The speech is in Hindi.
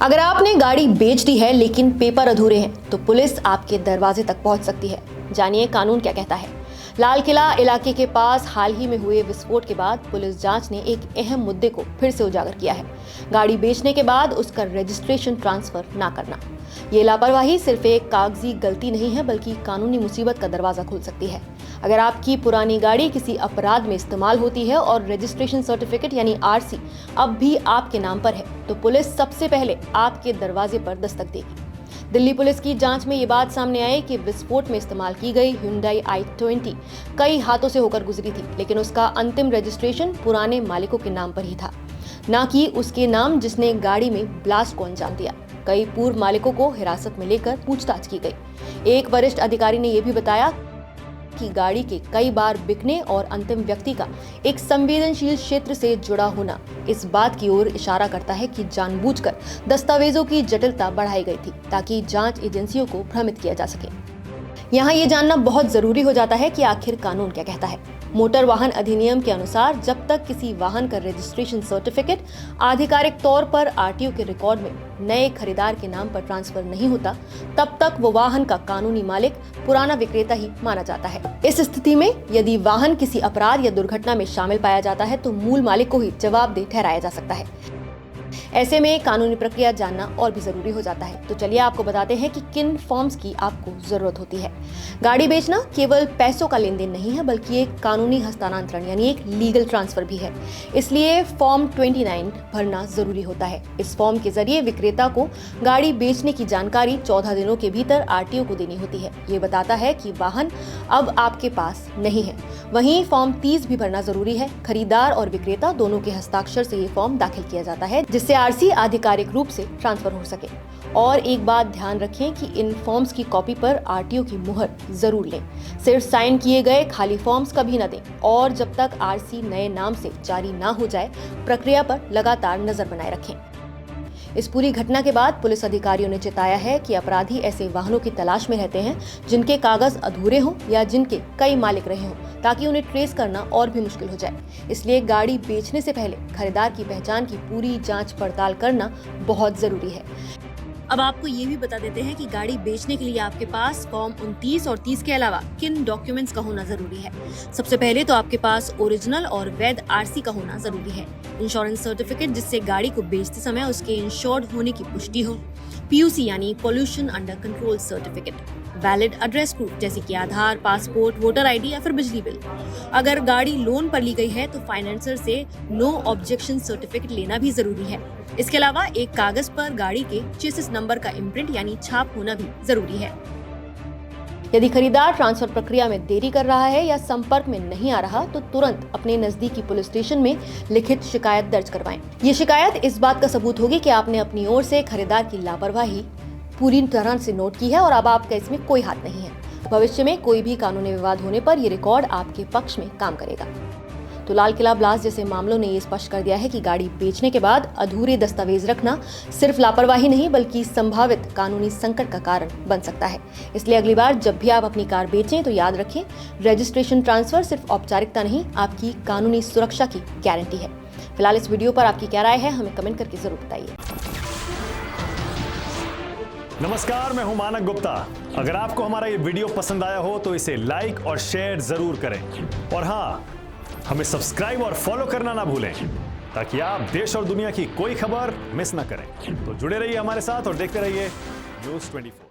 अगर आपने गाड़ी बेच दी है लेकिन पेपर अधूरे हैं तो पुलिस आपके दरवाजे तक पहुंच सकती है। जानिए कानून क्या कहता है। लाल किला इलाके के पास हाल ही में हुए विस्फोट के बाद पुलिस जांच ने एक अहम मुद्दे को फिर से उजागर किया है। गाड़ी बेचने के बाद उसका रजिस्ट्रेशन ट्रांसफर ना करना। ये लापरवाही सिर्फ एक कागजी गलती नहीं है बल्कि कानूनी मुसीबत का दरवाजा खोल सकती है। अगर आपकी पुरानी गाड़ी किसी अपराध में इस्तेमाल होती है और रजिस्ट्रेशन सर्टिफिकेट यानी आरसी अब भी आपके नाम पर है तो पुलिस सबसे पहले आपके दरवाजे पर दस्तक देगी। दिल्ली पुलिस की जांच में ये बात सामने आई कि विस्फोट में इस्तेमाल की गई Hyundai i20 कई हाथों से होकर गुजरी थी, लेकिन उसका अंतिम रजिस्ट्रेशन पुराने मालिकों के नाम पर ही था, न कि उसके नाम जिसने गाड़ी में ब्लास्ट को अंजाम दिया। कई पूर्व मालिकों को हिरासत में लेकर पूछताछ की गई। एक वरिष्ठ अधिकारी ने यह भी बताया कि गाड़ी के कई बार बिकने और अंतिम व्यक्ति का एक संवेदनशील क्षेत्र से जुड़ा होना इस बात की ओर इशारा करता है कि जानबूझकर दस्तावेजों की जटिलता बढ़ाई गई थी ताकि जांच एजेंसियों को भ्रमित किया जा सके। यहाँ ये जानना बहुत जरूरी हो जाता है कि आखिर कानून क्या कहता है। मोटर वाहन अधिनियम के अनुसार जब तक किसी वाहन का रजिस्ट्रेशन सर्टिफिकेट आधिकारिक तौर पर आरटीओ के रिकॉर्ड में नए खरीदार के नाम पर ट्रांसफर नहीं होता, तब तक वो वाहन का कानूनी मालिक पुराना विक्रेता ही माना जाता है। इस स्थिति में यदि वाहन किसी अपराध या दुर्घटना में शामिल पाया जाता है तो मूल मालिक को ही जवाबदेह ठहराया जा सकता है। ऐसे में कानूनी प्रक्रिया जानना और भी जरूरी हो जाता है। तो चलिए आपको बताते हैं कि किन फॉर्म्स की आपको जरूरत होती है। गाड़ी बेचना केवल पैसों का लेन देन नहीं है बल्कि एक कानूनी हस्तांतरण यानी एक लीगल ट्रांसफर भी है। इसलिए फॉर्म 29 भरना जरूरी होता है। इस फॉर्म के जरिए विक्रेता को गाड़ी बेचने की जानकारी 14 दिनों के भीतर आरटीओ को देनी होती है। ये बताता है कि वाहन अब आपके पास नहीं है। वहीं फॉर्म 30 भी भरना जरूरी है। खरीदार और विक्रेता दोनों के हस्ताक्षर से ये फॉर्म दाखिल किया जाता है जिससे आरसी आधिकारिक रूप से ट्रांसफर हो सके। और एक बात ध्यान रखें कि इन फॉर्म्स की कॉपी पर आरटीओ की मुहर जरूर लें। सिर्फ साइन किए गए खाली फॉर्म्स कभी न दें और जब तक आरसी नए नाम से जारी ना हो जाए प्रक्रिया पर लगातार नजर बनाए रखें। इस पूरी घटना के बाद पुलिस अधिकारियों ने चेताया है कि अपराधी ऐसे वाहनों की तलाश में रहते हैं जिनके कागज अधूरे हों या जिनके कई मालिक रहे हों, ताकि उन्हें ट्रेस करना और भी मुश्किल हो जाए। इसलिए गाड़ी बेचने से पहले खरीदार की पहचान की पूरी जांच पड़ताल करना बहुत जरूरी है। अब आपको ये भी बता देते हैं कि गाड़ी बेचने के लिए आपके पास फॉर्म 29 और 30 के अलावा किन डॉक्यूमेंट्स का होना जरूरी है। सबसे पहले तो आपके पास ओरिजिनल और वैध आरसी का होना जरूरी है। इंश्योरेंस सर्टिफिकेट जिससे गाड़ी को बेचते समय उसके इंश्योर्ड होने की पुष्टि हो। पीयूसी यानी pollution under control certificate. Valid address proof जैसे कि आधार, पासपोर्ट, वोटर आईडी या फिर बिजली बिल। अगर गाड़ी लोन पर ली गई है तो फाइनेंसर से नो ऑब्जेक्शन सर्टिफिकेट लेना भी जरूरी है। इसके अलावा एक कागज पर गाड़ी के चेसिस नंबर का इम्प्रिंट यानी छाप होना भी जरूरी है। यदि खरीदार ट्रांसफर प्रक्रिया में देरी कर रहा है या संपर्क में नहीं आ रहा तो तुरंत अपने नजदीकी पुलिस स्टेशन में लिखित शिकायत दर्ज करवाएं। ये शिकायत इस बात का सबूत होगी कि आपने अपनी ओर से खरीदार की लापरवाही पूरी तरह से नोट की है और अब आपका इसमें कोई हाथ नहीं है। भविष्य में कोई भी कानूनी विवाद होने पर ये रिकॉर्ड आपके पक्ष में काम करेगा। तो लाल किला ब्लास्ट जैसे मामलों ने ये स्पष्ट कर दिया है कि गाड़ी बेचने के बाद अधूरे दस्तावेज रखना सिर्फ लापरवाही नहीं बल्कि संभावित कानूनी संकट का कारण बन सकता है। इसलिए अगली बार जब भी आप अपनी कार बेचें तो याद रखें, रजिस्ट्रेशन ट्रांसफर सिर्फ औपचारिकता नहीं, आपकी कानूनी सुरक्षा की गारंटी है। फिलहाल इस वीडियो पर आपकी क्या राय है, हमें कमेंट करके जरूर बताइए। नमस्कार, मैं हूं मानक गुप्ता। अगर आपको हमारा ये वीडियो पसंद आया हो तो इसे लाइक और शेयर जरूर करें और हाँ, हमें सब्सक्राइब और फॉलो करना ना भूलें ताकि आप देश और दुनिया की कोई खबर मिस ना करें। तो जुड़े रहिए हमारे साथ और देखते रहिए News 24।